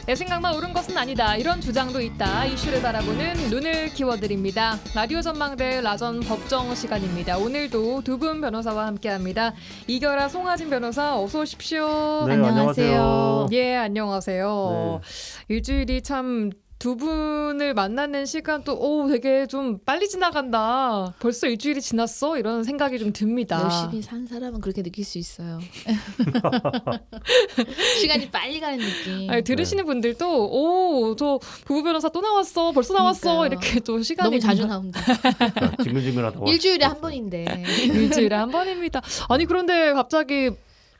내 생각만 옳은 것은 아니다. 이런 주장도 있다. 이슈를 바라보는 눈을 키워드립니다. 라디오 전망대 라전 법정 시간입니다. 오늘도 두 분 변호사와 함께합니다. 이결아 송하진 변호사 어서 오십시오. 네, 안녕하세요. 예, 안녕하세요. 네. 일주일이 참 두 분을 만나는 시간도 되게 좀 빨리 지나간다. 벌써 일주일이 지났어? 이런 생각이 좀 듭니다. 열심히 산 사람은 그렇게 느낄 수 있어요. 시간이 빨리 가는 느낌. 아니, 들으시는 분들도 저 부부 변호사 또 나왔어. 벌써 나왔어. 그러니까요. 이렇게 또 시간이 너무 자주 나온다. 징글징글하다고. 일주일에 한 번인데. 일주일에 한 번입니다. 아니 그런데 갑자기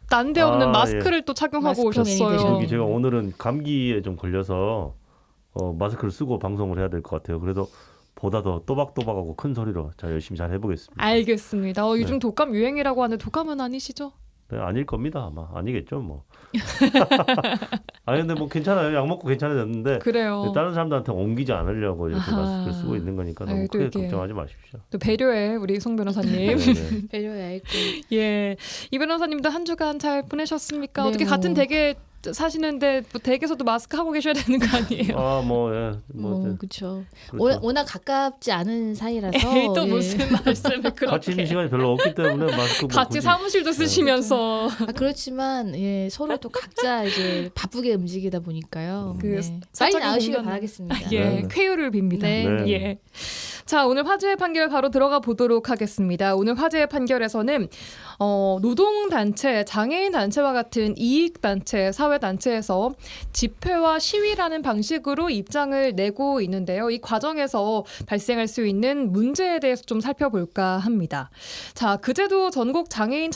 난데없는 아, 마스크를 또 착용하고 마스크맨이 오셨어요. 되셨네요. 여기 제가 오늘은 감기에 좀 걸려서 마스크를 쓰고 방송을 해야 될 것 같아요. 그래도 보다 더 또박또박하고 큰 소리로 열심히 잘 해보겠습니다. 알겠습니다. 요즘 네. 독감 유행이라고 하는데 독감은 아니시죠? 네, 아닐 겁니다. 아마 아니겠죠 뭐. 아니 근데 뭐 괜찮아요. 약 먹고 괜찮아졌는데 그래요. 다른 사람들한테 옮기지 않으려고 이렇게 아하. 마스크를 쓰고 있는 거니까 너무 아유, 또 크게 이렇게. 걱정하지 마십시오. 또 배려해 우리 송 변호사님. 네, 네. 배려야 했고. 예, 이 변호사님도 한 주간 잘 보내셨습니까? 네, 어떻게 뭐. 같은 댁에 사시는데 뭐 댁에서도 마스크 하고 계셔야 되는 거 아니에요? 그렇죠. 그렇죠. 워낙 가깝지 않은 사이라서. 에이, 또 예. 무슨 말씀을 같이 있는 그렇게 시간이 별로 없기 때문에 마스크 뭐 같이 굳이- 사무실도 쓰시면서 그렇지만 예, 서로 또 각자 이제 바쁘게 움직이다 보니까요. 그 네. 빨리 사적인 나으시길 공간- 바라겠습니다. 예, 네, 네. 쾌유를 빕니다. 네. 네. 예. 자, 오늘 화제의 판결 바로 들어가 보도록 하겠습니다. 오늘 화제의 판결에서는 노동단체, 장애인단체와 같은 이익단체, 사회단체에서 집회와 시위라는 방식으로 입장을 내고 있는데요. 이 과정에서 발생할 수 있는 문제에 대해서 좀 살펴볼까 합니다. 자, 그제도 전국 장애인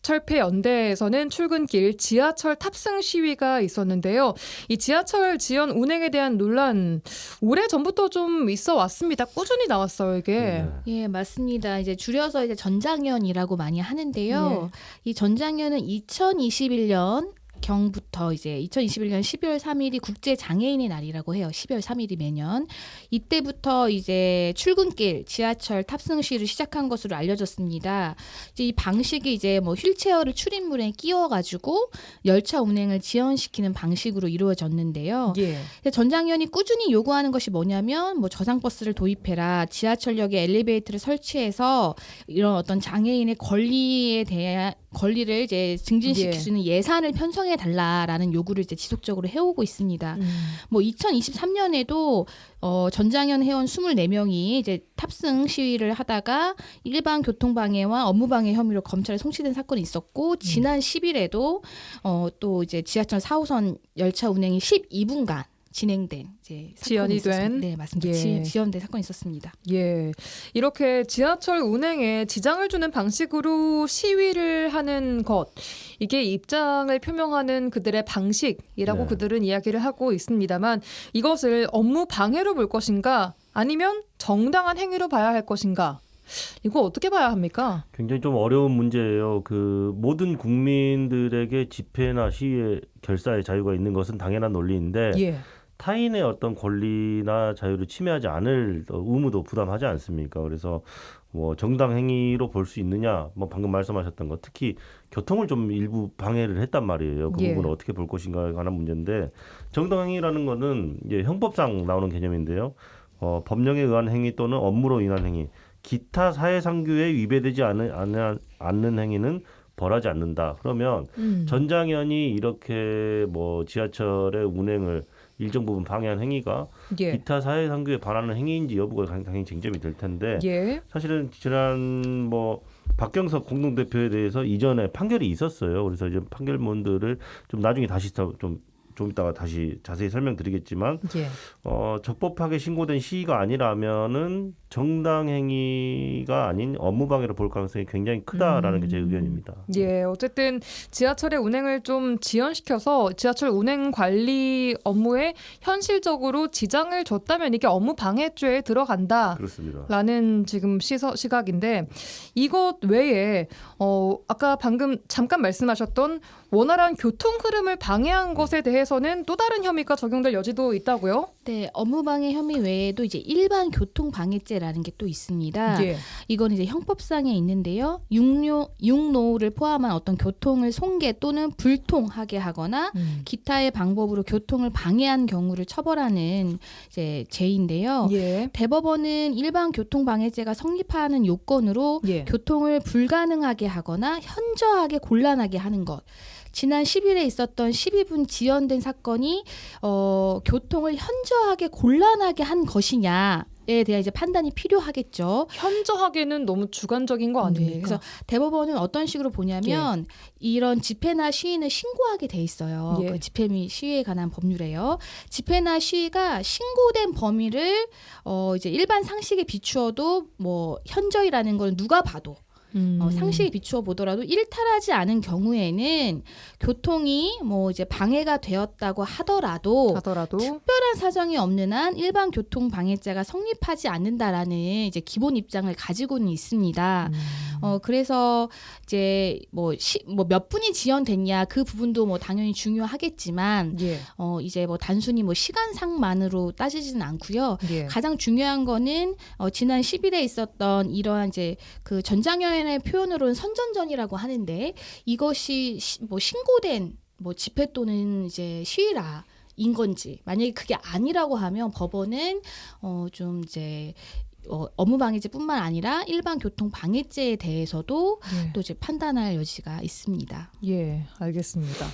철폐 연대에서는 출근길 지하철 탑승 시위가 있었는데요. 이 지하철 지연 운행에 대한 논란 오래전부터 좀 있어 왔습니다. 꾸준히 나왔어요, 이게. 네. 예, 맞습니다. 이제 줄여서 이제 전장연이라고 많이 하는데요. 이 전장연은 2021년 경부터 이제 2021년 12월 3일이 국제 장애인의 날이라고 해요. 12월 3일이 매년. 이때부터 이제 출근길 지하철 탑승 시위를 시작한 것으로 알려졌습니다. 이제 이 방식이 이제 뭐 휠체어를 출입문에 끼워 가지고 열차 운행을 지연시키는 방식으로 이루어졌는데요. 예. 전장현이 꾸준히 요구하는 것이 뭐냐면 뭐 저상버스를 도입해라, 지하철역에 엘리베이터를 설치해서 이런 어떤 장애인의 권리에 대한 권리를 이제 증진시킬 예. 수 있는 예산을 편성해 달라라는 요구를 이제 지속적으로 해오고 있습니다. 뭐 2023년에도 전장현 회원 24명이 이제 탑승 시위를 하다가 일반 교통방해와 업무방해 혐의로 검찰에 송치된 사건이 있었고 지난 10일에도 또 이제 지하철 4호선 열차 운행이 12분간 진행된 이제 지연이 사건이 있었습니다. 된? 네, 맞습니다. 예. 지연된 사건이 있었습니다. 예. 이렇게 지하철 운행에 지장을 주는 방식으로 시위를 하는 것, 이게 입장을 표명하는 그들의 방식이라고 네. 그들은 이야기를 하고 있습니다만 이것을 업무 방해로 볼 것인가 아니면 정당한 행위로 봐야 할 것인가, 이거 어떻게 봐야 합니까? 굉장히 좀 어려운 문제예요. 그 모든 국민들에게 집회나 시위에 결사의 자유가 있는 것은 당연한 논리인데 예. 타인의 어떤 권리나 자유를 침해하지 않을 의무도 부담하지 않습니까? 그래서 뭐 정당 행위로 볼 수 있느냐, 뭐 방금 말씀하셨던 거, 특히 교통을 좀 일부 방해를 했단 말이에요. 그 예. 부분을 어떻게 볼 것인가에 관한 문제인데, 정당 행위라는 거는 이제 형법상 나오는 개념인데요. 법령에 의한 행위 또는 업무로 인한 행위, 기타 사회상규에 위배되지 않는 행위는 벌하지 않는다. 그러면 전장현이 이렇게 뭐 지하철의 운행을 일정 부분 방해한 행위가 예. 기타 사회상규에 반하는 행위인지 여부가 당연히 쟁점이 될 텐데, 예. 사실은 지난 뭐 박경석 공동대표에 대해서 이전에 판결이 있었어요. 그래서 이제 판결문들을 좀 나중에 다시 좀 이따가 다시 자세히 설명드리겠지만, 예. 적법하게 신고된 시위가 아니라면은 정당 행위가 아닌 업무 방해로 볼 가능성이 굉장히 크다라는 게 제 의견입니다. 예, 어쨌든 지하철의 운행을 좀 지연시켜서 지하철 운행 관리 업무에 현실적으로 지장을 줬다면 이게 업무 방해죄에 들어간다. 그렇습니다. 라는 지금 시각인데, 이것 외에 아까 방금 잠깐 말씀하셨던 원활한 교통 흐름을 방해한 것에 대해서는 또 다른 혐의가 적용될 여지도 있다고요? 네, 업무방해 혐의 외에도 이제 일반 교통방해죄 방해죄라는 게 또 있습니다. 예. 이건 이제 형법상에 있는데요. 육노를 포함한 어떤 교통을 손괴 또는 불통하게 하거나 기타의 방법으로 교통을 방해한 경우를 처벌하는 이제 죄인데요. 예. 대법원은 일반 교통방해죄가 성립하는 요건으로 예. 교통을 불가능하게 하거나 현저하게 곤란하게 하는 것. 지난 10일에 있었던 12분 지연된 사건이 교통을 현저하게 곤란하게 한 것이냐에 대한 이제 판단이 필요하겠죠. 현저하게는 너무 주관적인 거 아닙니까? 네, 그래서 대법원은 어떤 식으로 보냐면 이런 집회나 시위는 신고하게 돼 있어요. 예. 그 집회 및 시위에 관한 법률에요. 집회나 시위가 신고된 범위를 이제 일반 상식에 비추어도 뭐 현저히라는 걸 누가 봐도 상식에 비추어 보더라도 일탈하지 않은 경우에는 교통이 뭐 이제 방해가 되었다고 하더라도 특별한 사정이 없는 한 일반 교통 방해죄가 성립하지 않는다라는 이제 기본 입장을 가지고는 있습니다. 그래서 이제 뭐 몇 분이 지연됐냐 그 부분도 뭐 당연히 중요하겠지만 예. 이제 뭐 단순히 뭐 시간상만으로 따지지는 않고요. 예. 가장 중요한 거는 지난 10일에 있었던 이러한 이제 그 전장현의 표현으로는 선전전이라고 하는데 이것이 뭐 신고된 뭐 집회 또는 이제 시위라 인 건지 만약에 그게 아니라고 하면 법원은 좀 이제 업무방해죄뿐만 아니라 일반 교통방해죄에 대해서도 예. 또 이제 판단할 여지가 있습니다. 예, 알겠습니다.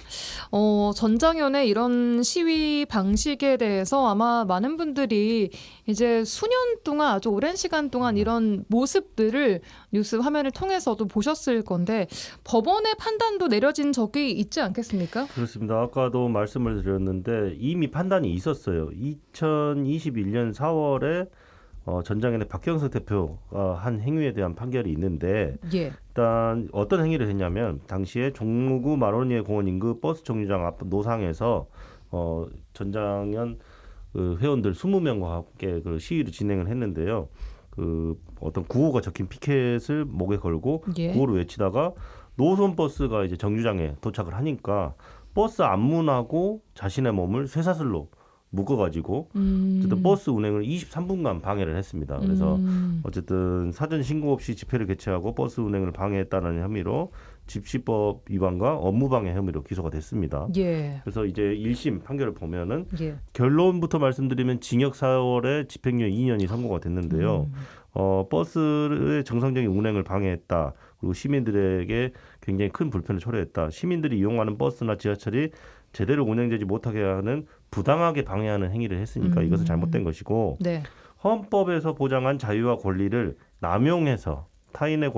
전장현의 이런 시위 방식에 대해서 아마 많은 분들이 이제 수년 동안 아주 오랜 시간 동안 이런 모습들을 뉴스 화면을 통해서도 보셨을 건데 법원의 판단도 내려진 적이 있지 않겠습니까? 그렇습니다. 아까도 말씀을 드렸는데 이미 판단이 있었어요. 2021년 4월에 전장현의 박경석 대표가 한 행위에 대한 판결이 있는데 예. 일단 어떤 행위를 했냐면 당시에 종로구 마로니에 공원 인근 버스 정류장 앞 노상에서 전장현 그 회원들 20명과 함께 그 시위를 진행을 했는데요. 그 어떤 구호가 적힌 피켓을 목에 걸고 예. 구호를 외치다가 노선 버스가 이제 정류장에 도착을 하니까 버스 앞문하고 자신의 몸을 쇠사슬로 묶어가지고 어쨌든 버스 운행을 23분간 방해를 했습니다. 그래서 어쨌든 사전 신고 없이 집회를 개최하고 버스 운행을 방해했다는 혐의로 집시법 위반과 업무방해 혐의로 기소가 됐습니다. 예. 그래서 이제 1심 판결을 보면은 예. 결론부터 말씀드리면 징역 4월에 집행유예 2년이 선고가 됐는데요. 버스의 정상적인 운행을 방해했다. 그리고 시민들에게 굉장히 큰 불편을 초래했다. 시민들이 이용하는 버스나 지하철이 제대로 운행되지 못하게 하는 부당하게 방해하는 행위를 했으니까 이것은 잘못된 것이고 네. 헌법에서 보장한 자유와 권리를 남용해서 타인의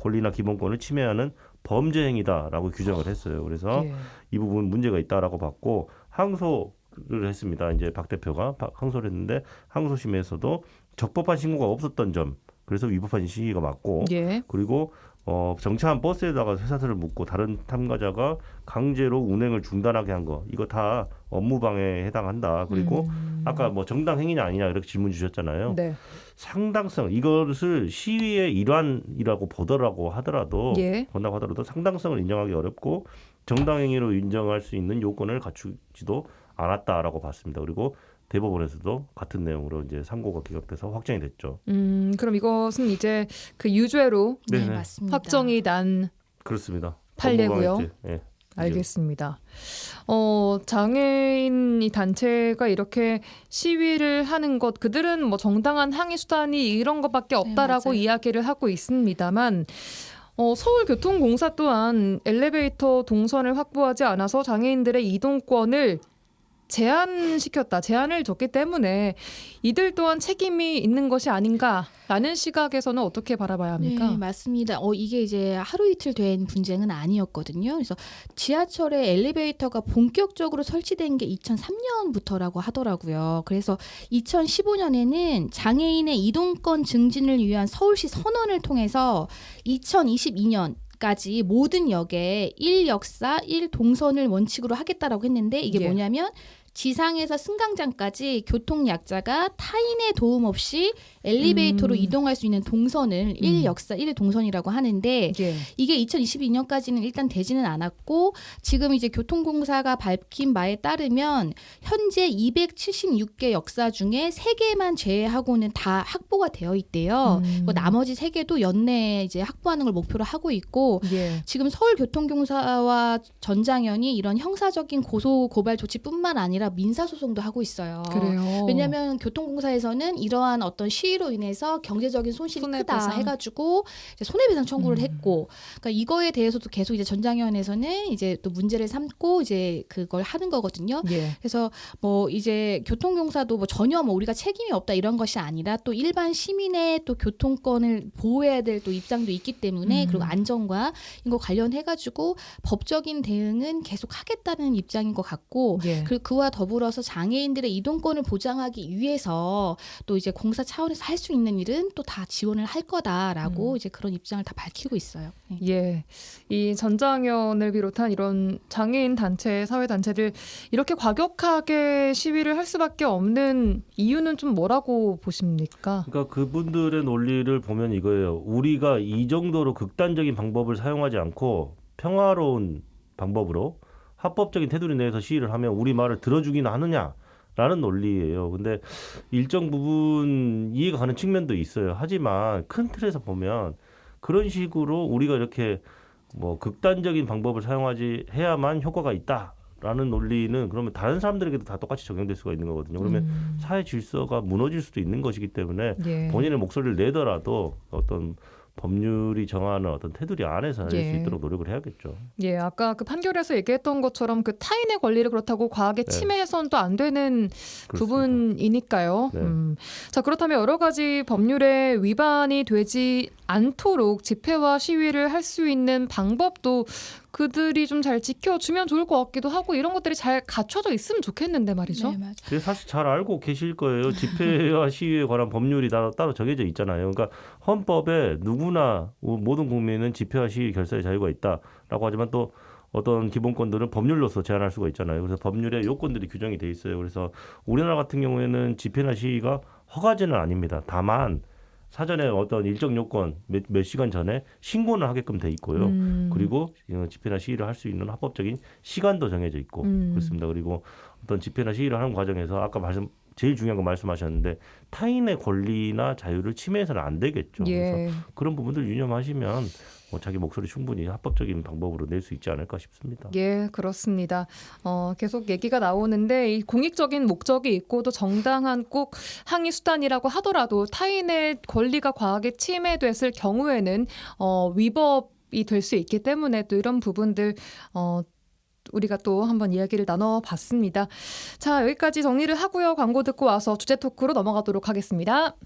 권리나 기본권을 침해하는 범죄 행위다라고 규정을 했어요. 그래서 예. 이 부분 문제가 있다라고 봤고 항소를 했습니다. 이제 박 대표가 항소를 했는데 항소심에서도 적법한 신고가 없었던 점, 그래서 위법한 시위가 맞고 예. 그리고 정차한 버스에다가 쇠사슬을 묶고 다른 참가자가 강제로 운행을 중단하게 한 거 이거 다 업무방해에 해당한다. 그리고 아까 뭐 정당 행위냐 아니냐 이렇게 질문 주셨잖아요. 네. 상당성 이것을 시위의 일환이라고 본다고 하더라도 상당성을 인정하기 어렵고 정당 행위로 인정할 수 있는 요건을 갖추지도 않았다라고 봤습니다. 그리고 대법원에서도 같은 내용으로 이제 상고가 기각돼서 확정이 됐죠. 그럼 이것은 이제 그 유죄로 네, 맞습니다. 확정이 난 그렇습니다. 판례고요. 네, 알겠습니다. 장애인 단체가 이렇게 시위를 하는 것, 그들은 뭐 정당한 항의 수단이 이런 것밖에 없다라고 맞아요. 이야기를 하고 있습니다만 서울교통공사 또한 엘리베이터 동선을 확보하지 않아서 장애인들의 이동권을 제한을 줬기 때문에 이들 또한 책임이 있는 것이 아닌가라는 시각에서는 어떻게 바라봐야 합니까? 네, 맞습니다. 이게 이제 하루 이틀 된 분쟁은 아니었거든요. 그래서 지하철에 엘리베이터가 본격적으로 설치된 게 2003년부터라고 하더라고요. 그래서 2015년에는 장애인의 이동권 증진을 위한 서울시 선언을 통해서 2022년 까지 모든 역에 1역사 1동선을 원칙으로 하겠다라고 했는데 이게 예. 뭐냐면 지상에서 승강장까지 교통약자가 타인의 도움 없이 엘리베이터로 이동할 수 있는 동선을 1역사 1동선이라고 하는데 예. 이게 2022년까지는 일단 되지는 않았고 지금 이제 교통공사가 밝힌 바에 따르면 현재 276개 역사 중에 3개만 제외하고는 다 확보가 되어 있대요. 뭐 나머지 3개도 연내에 이제 확보하는 걸 목표로 하고 있고 예. 지금 서울교통공사와 전장현이 이런 형사적인 고소 고발 조치뿐만 아니라 민사소송도 하고 있어요. 그래요. 왜냐하면 교통공사에서는 이러한 어떤 시위로 인해서 경제적인 손실이 크다 손해배상. 해가지고 이제 손해배상 청구를 했고, 그러니까 이거에 대해서도 계속 이제 전장현에서는 이제 또 문제를 삼고 이제 그걸 하는 거거든요. 예. 그래서 뭐 이제 교통공사도 뭐 전혀 뭐 우리가 책임이 없다 이런 것이 아니라 또 일반 시민의 또 교통권을 보호해야 될 또 입장도 있기 때문에 그리고 안전과 이거 관련해가지고 법적인 대응은 계속 하겠다는 입장인 것 같고 예. 그리고 그와 더불어서 장애인들의 이동권을 보장하기 위해서 또 이제 공사 차원에서 할 수 있는 일은 또 다 지원을 할 거다라고 이제 그런 입장을 다 밝히고 있어요. 네. 예, 이 전장현을 비롯한 이런 장애인 단체, 사회 단체들 이렇게 과격하게 시위를 할 수밖에 없는 이유는 좀 뭐라고 보십니까? 그러니까 그분들의 논리를 보면 이거예요. 우리가 이 정도로 극단적인 방법을 사용하지 않고 평화로운 방법으로 합법적인 테두리 내에서 시위를 하면 우리 말을 들어주기는 하느냐라는 논리예요. 근데 일정 부분 이해가 가는 측면도 있어요. 하지만 큰 틀에서 보면 그런 식으로 우리가 이렇게 뭐 극단적인 방법을 사용하지 해야만 효과가 있다라는 논리는 그러면 다른 사람들에게도 다 똑같이 적용될 수가 있는 거거든요. 그러면 사회 질서가 무너질 수도 있는 것이기 때문에 예. 본인의 목소리를 내더라도 어떤 법률이 정하는 어떤 테두리 안에서 낼 수 예. 있도록 노력을 해야겠죠. 예, 아까 그 판결에서 얘기했던 것처럼 그 타인의 권리를 그렇다고 과하게 네. 침해해서는 또 안 되는 그렇습니다. 부분이니까요. 네. 자, 그렇다면 여러 가지 법률에 위반이 되지 않도록 집회와 시위를 할 수 있는 방법도 그들이 좀 잘 지켜주면 좋을 것 같기도 하고 이런 것들이 잘 갖춰져 있으면 좋겠는데 말이죠. 네, 맞아요. 근데 사실 잘 알고 계실 거예요. 집회와 시위에 관한 법률이 따로 정해져 있잖아요. 그러니까 헌법에 누구나 모든 국민은 집회와 시위 결사의 자유가 있다라고 하지만 또 어떤 기본권들은 법률로서 제한할 수가 있잖아요. 그래서 법률에 요건들이 규정이 돼 있어요. 그래서 우리나라 같은 경우에는 집회나 시위가 허가제는 아닙니다. 다만 사전에 어떤 일정 요건 몇 시간 전에 신고는 하게끔 돼 있고요. 그리고 집회나 시위를 할 수 있는 합법적인 시간도 정해져 있고 그렇습니다. 그리고 어떤 집회나 시위를 하는 과정에서 아까 제일 중요한 거 말씀하셨는데 타인의 권리나 자유를 침해해서는 안 되겠죠. 예. 그래서 그런 부분들 유념하시면 자기 목소리 충분히 합법적인 방법으로 낼 수 있지 않을까 싶습니다. 예, 그렇습니다. 계속 얘기가 나오는데 이 공익적인 목적이 있고 또 정당한 꼭 항의 수단이라고 하더라도 타인의 권리가 과하게 침해됐을 경우에는 위법이 될 수 있기 때문에 또 이런 부분들 우리가 또 한번 이야기를 나눠봤습니다. 자, 여기까지 정리를 하고요. 광고 듣고 와서 주제 토크로 넘어가도록 하겠습니다.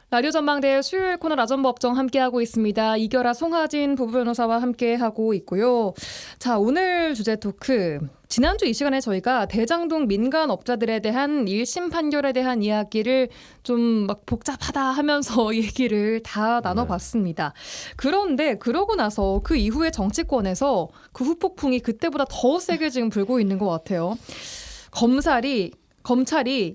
라디오 전망대의 수요일 코너 라전법정 함께하고 있습니다. 이결아 송하진 부부변호사와 함께하고 있고요. 자, 오늘 주제 토크. 지난주 이 시간에 저희가 대장동 민간업자들에 대한 1심 판결에 대한 이야기를 좀 막 복잡하다 하면서 얘기를 다 나눠봤습니다. 그런데 그러고 나서 그 이후에 정치권에서 그 후폭풍이 그때보다 더 세게 지금 불고 있는 것 같아요. 검찰이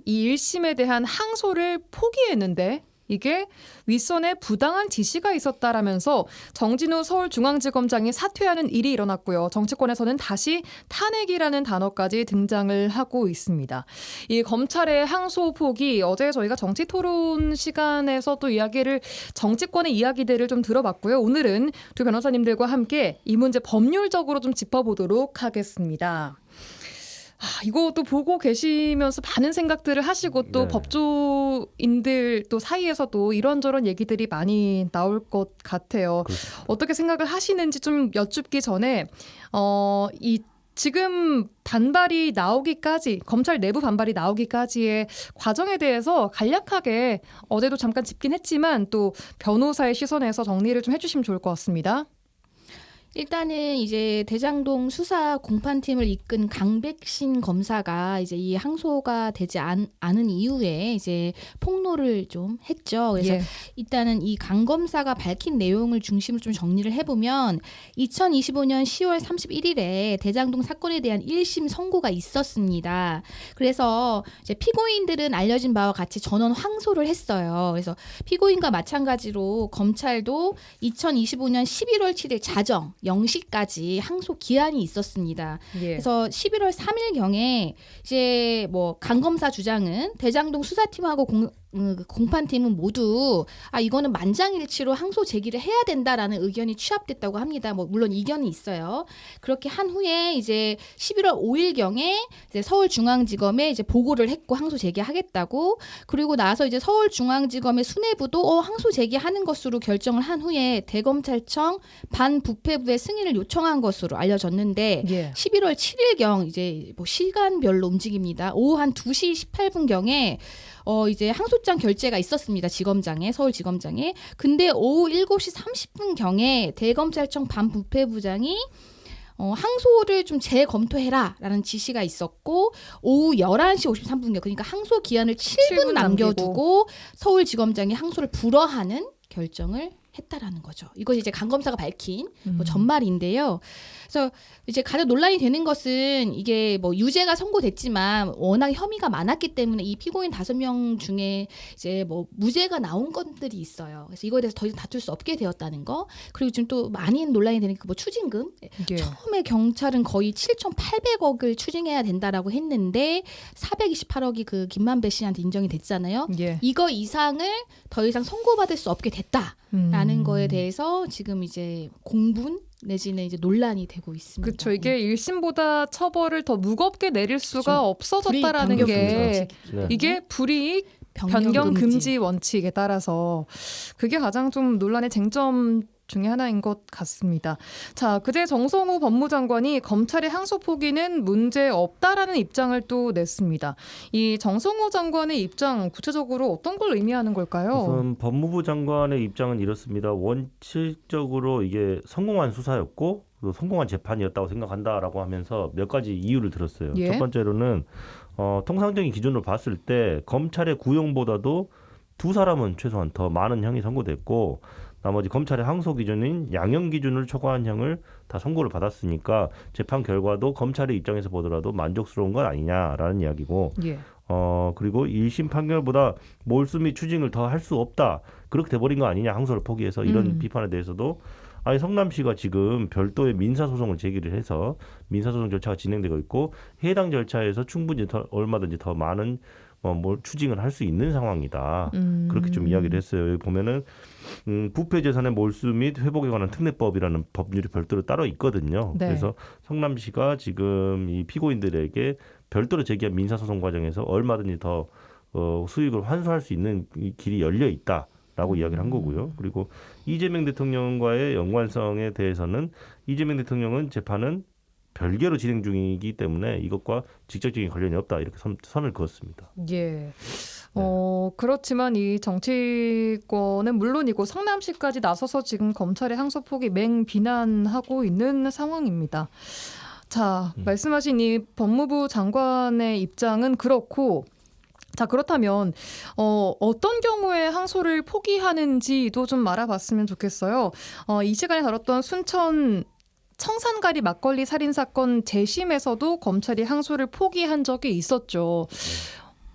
이 1심에 대한 항소를 포기했는데 이게 윗선에 부당한 지시가 있었다라면서 정진우 서울중앙지검장이 사퇴하는 일이 일어났고요. 정치권에서는 다시 탄핵이라는 단어까지 등장을 하고 있습니다. 이 검찰의 항소 포기 어제 저희가 정치토론 시간에서 또 정치권의 이야기들을 좀 들어봤고요. 오늘은 두 변호사님들과 함께 이 문제 법률적으로 좀 짚어보도록 하겠습니다. 이것도 보고 계시면서 많은 생각들을 하시고 또 네. 법조인들 또 사이에서도 이런저런 얘기들이 많이 나올 것 같아요. 그렇습니다. 어떻게 생각을 하시는지 좀 여쭙기 전에 이 지금 반발이 나오기까지 검찰 내부 반발이 나오기까지의 과정에 대해서 간략하게 어제도 잠깐 짚긴 했지만 또 변호사의 시선에서 정리를 좀 해주시면 좋을 것 같습니다. 일단은 이제 대장동 수사 공판팀을 이끈 강백신 검사가 이제 이 항소가 되지 않은 이후에 이제 폭로를 좀 했죠. 그래서 예. 일단은 이 강 검사가 밝힌 내용을 중심으로 좀 정리를 해보면 2025년 10월 31일에 대장동 사건에 대한 1심 선고가 있었습니다. 그래서 이제 피고인들은 알려진 바와 같이 전원 항소를 했어요. 그래서 피고인과 마찬가지로 검찰도 2025년 11월 7일 자정 0시까지 항소 기한이 있었습니다. 예. 그래서 11월 3일경에 이제 뭐 강 검사 주장은 대장동 수사팀하고 공판팀은 모두 이거는 만장일치로 항소 제기를 해야 된다라는 의견이 취합됐다고 합니다. 뭐 물론 이견이 있어요. 그렇게 한 후에 이제 11월 5일경에 이제 서울중앙지검에 이제 보고를 했고 항소 제기하겠다고, 그리고 나서 이제 서울중앙지검의 수뇌부도 항소 제기하는 것으로 결정을 한 후에 대검찰청 반부패부의 승인을 요청한 것으로 알려졌는데 예. 11월 7일경 이제 뭐 시간별로 움직입니다. 오후 한 2시 18분경에 이제 항소장 결재가 있었습니다. 지검장에, 서울지검장에. 근데 오후 7시 30분경에 대검찰청 반부패부장이 항소를 좀 재검토해라라는 지시가 있었고, 오후 11시 53분경, 그러니까 항소 기한을 7분 남겨두고 서울지검장이 항소를 불허하는 결정을 했다라는 거죠. 이것이 이제 강 검사가 밝힌 뭐 전말인데요. 그래서 이제 가장 논란이 되는 것은 이게 뭐 유죄가 선고됐지만 워낙 혐의가 많았기 때문에 이 피고인 5명 중에 이제 뭐 무죄가 나온 것들이 있어요. 그래서 이거에 대해서 더 이상 다툴 수 없게 되었다는 거. 그리고 지금 또 많이 논란이 되는 그 뭐 추징금. 예. 처음에 경찰은 거의 7,800억을 추징해야 된다라고 했는데 428억이 그 김만배 씨한테 인정이 됐잖아요. 예. 이거 이상을 더 이상 선고받을 수 없게 됐다라는 거에 대해서 지금 이제 공분 내지는 이제 논란이 되고 있습니다. 그렇죠. 이게 1심보다 처벌을 더 무겁게 내릴 수가 그렇죠. 없어졌다라는 불이익 게 네. 이게 불이익 변경 금지 원칙에 따라서 그게 가장 좀 논란의 쟁점 중에 하나인 것 같습니다. 자, 그제 정성호 법무장관이 검찰의 항소 포기는 문제 없다라는 입장을 또 냈습니다. 이 정성호 장관의 입장 구체적으로 어떤 걸 의미하는 걸까요? 우선 법무부 장관의 입장은 이렇습니다. 원칙적으로 이게 성공한 수사였고 또 성공한 재판이었다고 생각한다라고 하면서 몇 가지 이유를 들었어요. 예. 첫 번째로는 통상적인 기준으로 봤을 때 검찰의 구형보다도 2사람은 최소한 더 많은 형이 선고됐고 나머지 검찰의 항소 기준인 양형 기준을 초과한 형을 다 선고를 받았으니까 재판 결과도 검찰의 입장에서 보더라도 만족스러운 건 아니냐라는 이야기고, 예. 그리고 1심 판결보다 몰수 및 추징을 더 할 수 없다, 그렇게 돼버린 거 아니냐, 항소를 포기해서, 이런 비판에 대해서도 아니 성남시가 지금 별도의 민사소송을 제기를 해서 민사소송 절차가 진행되고 있고 해당 절차에서 충분히 얼마든지 더 많은 추징을 할 수 있는 상황이다. 그렇게 좀 이야기를 했어요. 여기 보면은 부패 재산의 몰수 및 회복에 관한 특례법이라는 법률이 별도로 따로 있거든요. 네. 그래서 성남시가 지금 이 피고인들에게 별도로 제기한 민사소송 과정에서 얼마든지 더 수익을 환수할 수 있는 이 길이 열려 있다라고 이야기를 한 거고요. 그리고 이재명 대통령과의 연관성에 대해서는 이재명 대통령은 재판은 별개로 진행 중이기 때문에 이것과 직접적인 관련이 없다, 이렇게 선을 그었습니다. 예. 그렇지만 이 정치권은 물론이고 성남시까지 나서서 지금 검찰의 항소 포기 맹비난하고 있는 상황입니다. 자, 말씀하신 이 법무부 장관의 입장은 그렇고, 자, 그렇다면 어떤 경우에 항소를 포기하는지도 좀 알아봤으면 좋겠어요. 이 시간에 다뤘던 순천 청산가리 막걸리 살인 사건 재심에서도 검찰이 항소를 포기한 적이 있었죠.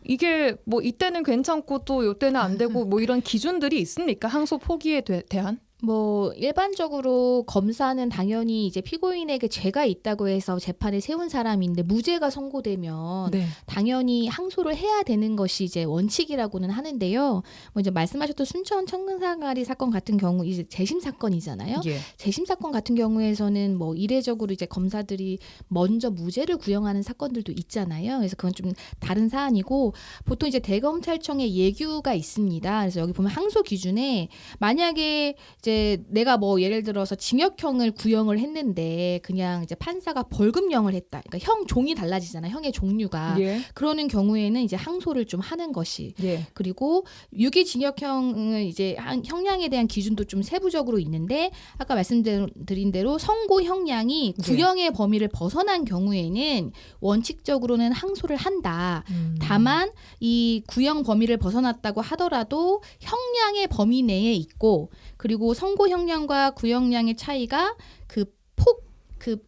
이게 뭐 이때는 괜찮고 또 이때는 안 되고 뭐 이런 기준들이 있습니까? 항소 포기에 대한? 뭐 일반적으로 검사는 당연히 이제 피고인에게 죄가 있다고 해서 재판에 세운 사람인데 무죄가 선고되면 네. 당연히 항소를 해야 되는 것이 이제 원칙이라고는 하는데요. 뭐 이제 말씀하셨던 순천 청산가리 사건 같은 경우 이제 재심 사건이잖아요. 예. 재심 사건 같은 경우에서는 뭐 이례적으로 이제 검사들이 먼저 무죄를 구형하는 사건들도 있잖아요. 그래서 그건 좀 다른 사안이고, 보통 이제 대검찰청의 예규가 있습니다. 그래서 여기 보면 항소 기준에 만약에 이제 이제 내가 뭐 예를 들어서 징역형을 구형을 했는데 그냥 이제 판사가 벌금형을 했다. 그러니까 형 종이 달라지잖아요. 형의 종류가. 예. 그러는 경우에는 이제 항소를 좀 하는 것이. 예. 그리고 유기징역형은 이제 형량에 대한 기준도 좀 세부적으로 있는데 아까 말씀드린 대로 선고 형량이 구형의 범위를 벗어난 경우에는 원칙적으로는 항소를 한다. 다만 이 구형 범위를 벗어났다고 하더라도 형량의 범위 내에 있고 그리고 선고 형량과 구형량의 차이가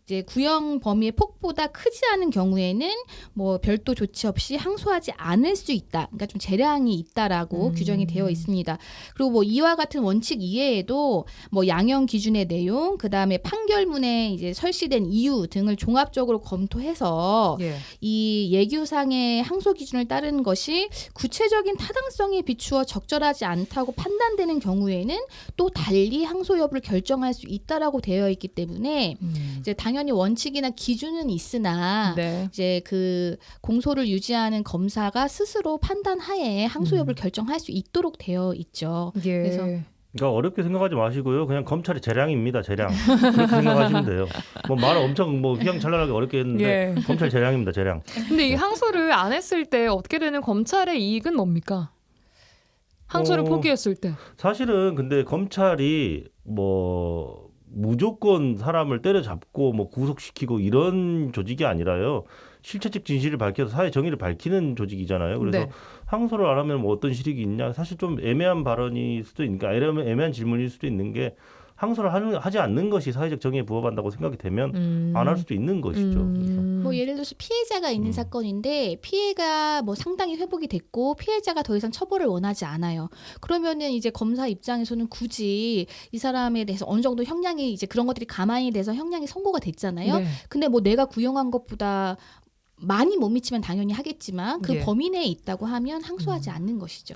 이제 구형 범위의 폭보다 크지 않은 경우에는 뭐 별도 조치 없이 항소하지 않을 수 있다. 그러니까 좀 재량이 있다라고 규정이 되어 있습니다. 그리고 뭐 이와 같은 원칙 이외에도 뭐 양형 기준의 내용, 그다음에 판결문에 이제 설시된 이유 등을 종합적으로 검토해서 예. 이 예규상의 항소 기준을 따르는 것이 구체적인 타당성에 비추어 적절하지 않다고 판단되는 경우에는 또 달리 항소 여부를 결정할 수 있다라고 되어 있기 때문에 이제 당연히 원칙이나 기준은 있으나 네. 이제 그 공소를 유지하는 검사가 스스로 판단하에 항소 여부를 결정할 수 있도록 되어 있죠. 예. 그래서 그러니까 어렵게 생각하지 마시고요. 그냥 검찰의 재량입니다. 재량. 그렇게 생각하시면 돼요. 뭐 말을 엄청 뭐 휘황찬란하게 어렵게 했는데 예. 검찰 재량입니다. 재량. 근데 이 항소를 안 했을 때 얻게 되는 검찰의 이익은 뭡니까? 항소를 포기했을 때. 사실은 근데 검찰이 뭐 무조건 사람을 때려잡고 뭐 구속시키고 이런 조직이 아니라요. 실체적 진실을 밝혀서 사회 정의를 밝히는 조직이잖아요. 그래서 네. 항소를 안 하면 뭐 어떤 실익이 있냐. 사실 좀 애매한 발언일 수도 있으니까 애매한 질문일 수도 있는 게 항소를 하지 않는 것이 사회적 정의에 부합한다고 생각이 되면 안 할 수도 있는 것이죠. 뭐 예를 들어서 피해자가 있는 사건인데 피해가 뭐 상당히 회복이 됐고 피해자가 더 이상 처벌을 원하지 않아요. 그러면은 이제 검사 입장에서는 굳이 이 사람에 대해서 어느 정도 형량이 이제 그런 것들이 가만히 돼서 형량이 선고가 됐잖아요. 네. 근데 뭐 내가 구형한 것보다 많이 못 미치면 당연히 하겠지만 그 예. 범위 내에 있다고 하면 항소하지 않는 것이죠.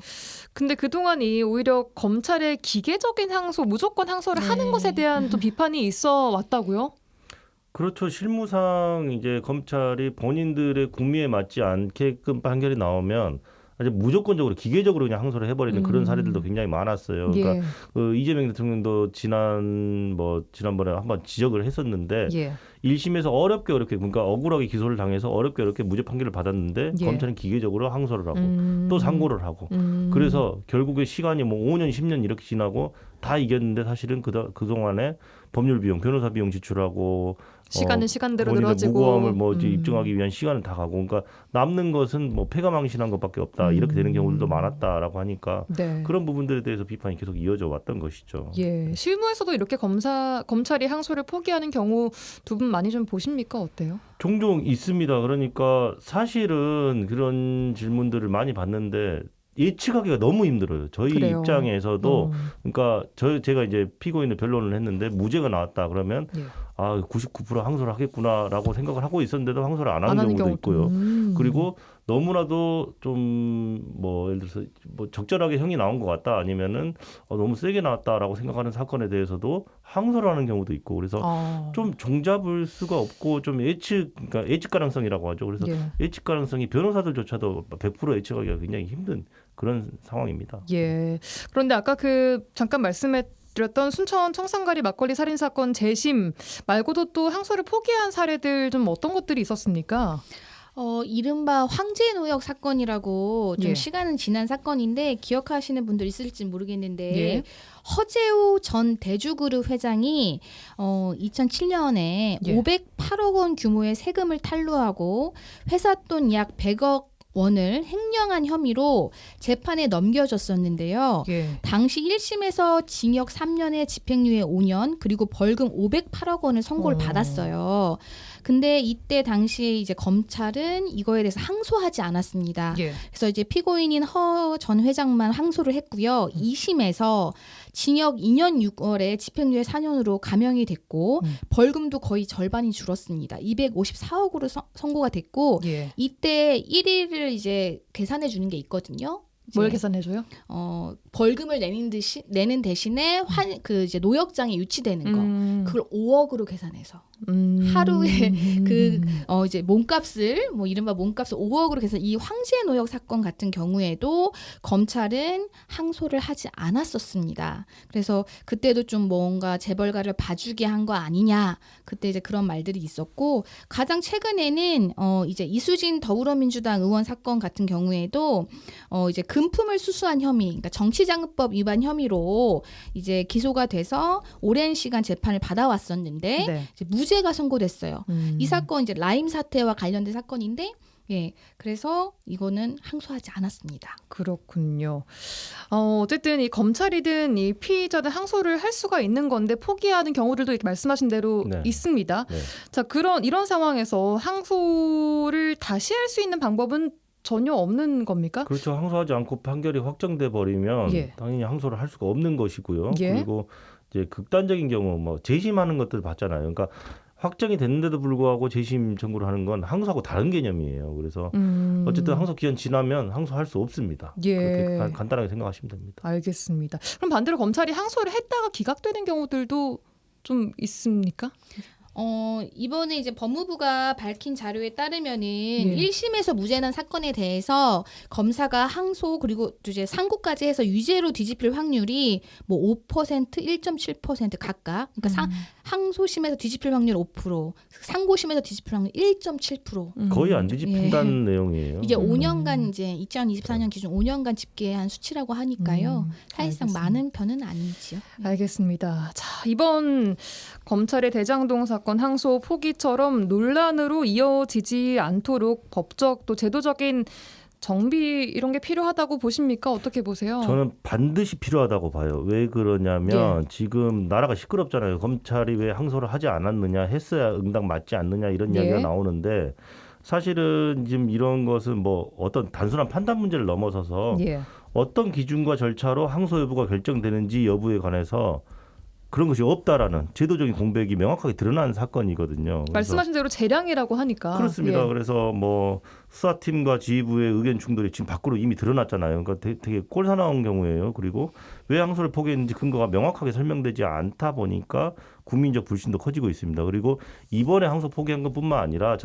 근데 그동안이 오히려 검찰의 기계적인 항소, 무조건 항소를 네. 하는 것에 대한 또 비판이 있어 왔다고요? 그렇죠. 실무상 이제 검찰이 본인들의 구미에 맞지 않게끔 판결이 나오면 아주 무조건적으로 기계적으로 그냥 항소를 해버리는 그런 사례들도 굉장히 많았어요. 그러니까 예. 그 이재명 대통령도 지난번에 한번 지적을 했었는데 예. 1심에서 어렵게 그러니까 억울하게 기소를 당해서 어렵게 무죄 판결을 받았는데 예. 검찰은 기계적으로 항소를 하고 또 상고를 하고 그래서 결국에 시간이 뭐 5년 10년 이렇게 지나고 다 이겼는데 사실은 그동안에 법률 비용, 변호사 비용 지출하고 시간은 시간대로 본인의 늘어지고 무고함을 뭐 이제 입증하기 위한 시간은 다 가고 그러니까 남는 것은 뭐 패가망신한 것밖에 없다 이렇게 되는 경우들도 많았다라고 하니까 네. 그런 부분들에 대해서 비판이 계속 이어져 왔던 것이죠. 예. 실무에서도 이렇게 검찰이 항소를 포기하는 경우 두 분 많이 좀 보십니까? 어때요? 종종 있습니다. 그러니까 사실은 그런 질문들을 많이 받는데 예측하기가 너무 힘들어요. 저희 그래요. 입장에서도 그러니까 제가 이제 피고인의 변론을 했는데 무죄가 나왔다 그러면 예. 99% 항소를 하겠구나라고 생각을 하고 있었는데도 항소를 안 하는 경우도 경우도. 있고요. 그리고 너무나도 좀 뭐 예를 들어서 뭐 적절하게 형이 나온 것 같다 아니면은 너무 세게 나왔다라고 생각하는 사건에 대해서도 항소를 하는 경우도 있고 그래서 좀 종잡을 수가 없고 좀 그러니까 예측 가능성이라고 하죠. 그래서 예. 예측 가능성이 변호사들조차도 100% 예측하기가 굉장히 힘든 그런 상황입니다. 예. 그런데 아까 잠깐 말씀드렸던 순천 청산가리 막걸리 살인 사건 재심 말고도 또 항소를 포기한 사례들 좀 어떤 것들이 있었습니까? 이른바 황제노역 사건이라고 좀 예. 시간은 지난 사건인데 기억하시는 분들 있을지 모르겠는데 예. 허재호 전 대주그룹 회장이 2007년에 예. 508억 원 규모의 세금을 탈루하고 회사 돈 약 100억 원을 횡령한 혐의로 재판에 넘겨졌었는데요. 예. 당시 1심에서 징역 3년에 집행유예 5년 그리고 벌금 508억 원을 선고를 받았어요. 근데 이때 당시에 이제 검찰은 이거에 대해서 항소하지 않았습니다. 예. 그래서 이제 피고인인 허 전 회장만 항소를 했고요. 2심에서 징역 2년 6월에 집행유예 4년으로 감형이 됐고 벌금도 거의 절반이 줄었습니다. 254억으로 선고가 됐고 예. 이때 1위를 이제 계산해 주는 게 있거든요. 뭘 이제, 계산해줘요? 벌금을 내는 대신에 그 이제 노역장에 유치되는 거 그걸 5억으로 계산해서 하루에 이제 몸값을 이른바 몸값을 5억으로 계산. 이 황제 노역 사건 같은 경우에도 검찰은 항소를 하지 않았었습니다. 그래서 그때도 좀 뭔가 재벌가를 봐주게 한 거 아니냐. 그때 이제 그런 말들이 있었고 가장 최근에는 이제 이수진 더불어민주당 의원 사건 같은 경우에도 이제 금품을 수수한 혐의, 그러니까 정치자금법 위반 혐의로 이제 기소가 돼서 오랜 시간 재판을 받아왔었는데 네. 이제 무죄가 선고됐어요. 이 사건 이제 라임 사태와 관련된 사건인데, 그래서 이거는 항소하지 않았습니다. 그렇군요. 어쨌든 이 검찰이든 이 피의자든 항소를 할 수가 있는 건데 포기하는 경우들도 이렇게 말씀하신 대로 네. 있습니다. 네. 자, 이런 상황에서 항소를 다시 할 수 있는 방법은 전혀 없는 겁니까? 그렇죠. 항소하지 않고 판결이 확정돼 버리면 예. 당연히 항소를 할 수가 없는 것이고요. 예. 그리고 이제 극단적인 경우 뭐 재심하는 것들 봤잖아요. 그러니까 확정이 됐는데도 불구하고 재심 청구를 하는 건 항소하고 다른 개념이에요. 그래서 어쨌든 항소 기한 지나면 항소할 수 없습니다. 예. 그렇게 간단하게 생각하시면 됩니다. 알겠습니다. 그럼 반대로 검찰이 항소를 했다가 기각되는 경우들도 좀 있습니까? 이번에 이제 법무부가 밝힌 자료에 따르면은 1심에서 무죄난 사건에 대해서 검사가 항소 그리고 이제 상고까지 해서 유죄로 뒤집힐 확률이 뭐 5%, 1.7% 각각. 그러니까 항소심에서 뒤집힐 확률 5%, 상고심에서 뒤집힐 확률 1.7%. 거의 안 뒤집힌다는 내용이에요. 이게 5년간 이제 2024년 기준 5년간 집계한 수치라고 하니까요. 사실상 알겠습니다. 많은 편은 아니지요. 알겠습니다. 자, 이번 검찰의 대장동 사건 항소 포기처럼 논란으로 이어지지 않도록 법적 또 제도적인 정비 이런 게 필요하다고 보십니까? 어떻게 보세요? 저는 반드시 필요하다고 봐요. 왜 그러냐면 지금 나라가 시끄럽잖아요. 검찰이 왜 항소를 하지 않았느냐, 했어야 응당 맞지 않느냐 이런 이야기가 나오는데 사실은 지금 이런 것은 뭐 어떤 단순한 판단 문제를 넘어서서 어떤 기준과 절차로 항소 여부가 결정되는지 여부에 관해서 그런 것이 없다라는 제도적인 공백이 명확하게 드러난 사건이거든요. 말씀하신 대로 재량이라고 하니까. 그렇습니다. 그래서 뭐 수사팀과 지휘부의 의견 충돌이 지금 밖으로 이미 드러났잖아요. 그러니까 되게 꼴사나운 경우예요. 그리고 왜 항소를 포기했는지 근거가 명확하게 설명되지 않다 보니까 국민적 불신도 커지고 있습니다. 그리고 이번에 항소 포기한 것뿐만 아니라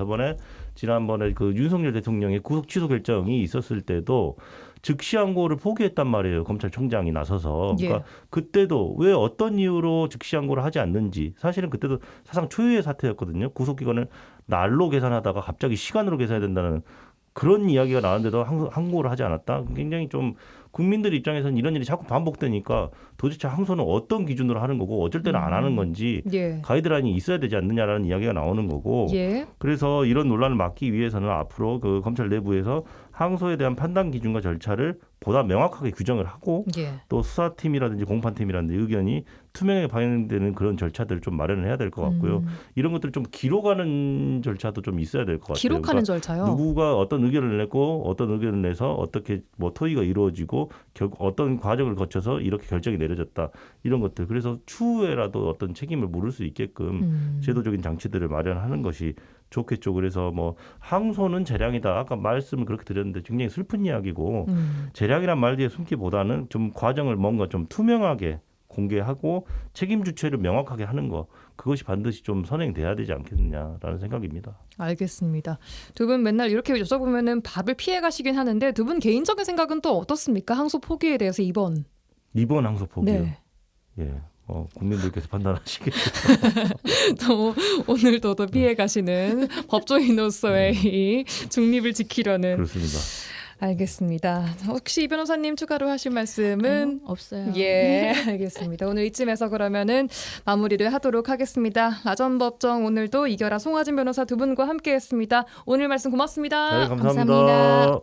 지난번에 그 윤석열 대통령의 구속 취소 결정이 있었을 때도 즉시 항고를 포기했단 말이에요. 검찰총장이 나서서. 그러니까 그때도 왜 어떤 이유로 즉시 항고를 하지 않는지 사실은 그때도 사상 초유의 사태였거든요. 구속기간을 날로 계산하다가 갑자기 시간으로 계산해야 된다는 그런 이야기가 나왔는데도 항고를 하지 않았다. 굉장히 좀 국민들 입장에서는 이런 일이 자꾸 반복되니까 도대체 항소는 어떤 기준으로 하는 거고 어쩔 때는 안 하는 건지 가이드라인이 있어야 되지 않느냐라는 이야기가 나오는 거고 그래서 이런 논란을 막기 위해서는 앞으로 그 검찰 내부에서 항소에 대한 판단 기준과 절차를 보다 명확하게 규정을 하고 또 수사팀이라든지 공판팀이라든지 의견이 투명하게 반영되는 그런 절차들을 좀 마련을 해야 될 것 같고요. 이런 것들을 좀 기록하는 절차도 좀 있어야 될 것 같아요. 기록하는 절차요? 누구가 어떤 의견을 냈고 어떤 의견을 내서 어떻게 뭐 토의가 이루어지고 결국 어떤 과정을 거쳐서 이렇게 결정이 내려졌다. 이런 것들. 그래서 추후에라도 어떤 책임을 물을 수 있게끔 제도적인 장치들을 마련하는 것이 좋겠죠. 그래서 뭐 항소는 재량이다. 아까 말씀을 그렇게 드렸는데 굉장히 슬픈 이야기고 재량이란 말 뒤에 숨기보다는 좀 과정을 뭔가 좀 투명하게 공개하고 책임 주체를 명확하게 하는 거 그것이 반드시 좀 선행돼야 되지 않겠느냐라는 생각입니다. 알겠습니다. 두 분 맨날 이렇게 여쭤보면은 밥을 피해 가시긴 하는데 두 분 개인적인 생각은 또 어떻습니까? 항소 포기에 대해서 이번 항소 포기요. 예. 국민들께서 판단하시겠죠. 또 오늘도 피해 가시는 법조인으로서의 이 중립을 지키려는. 그렇습니다. 알겠습니다. 혹시 이 변호사님 추가로 하실 말씀은 없어요. 알겠습니다. 오늘 이쯤에서 그러면은 마무리를 하도록 하겠습니다. 라전법정 오늘도 이결아 송하진 변호사 두 분과 함께했습니다. 오늘 말씀 고맙습니다. 네, 감사합니다.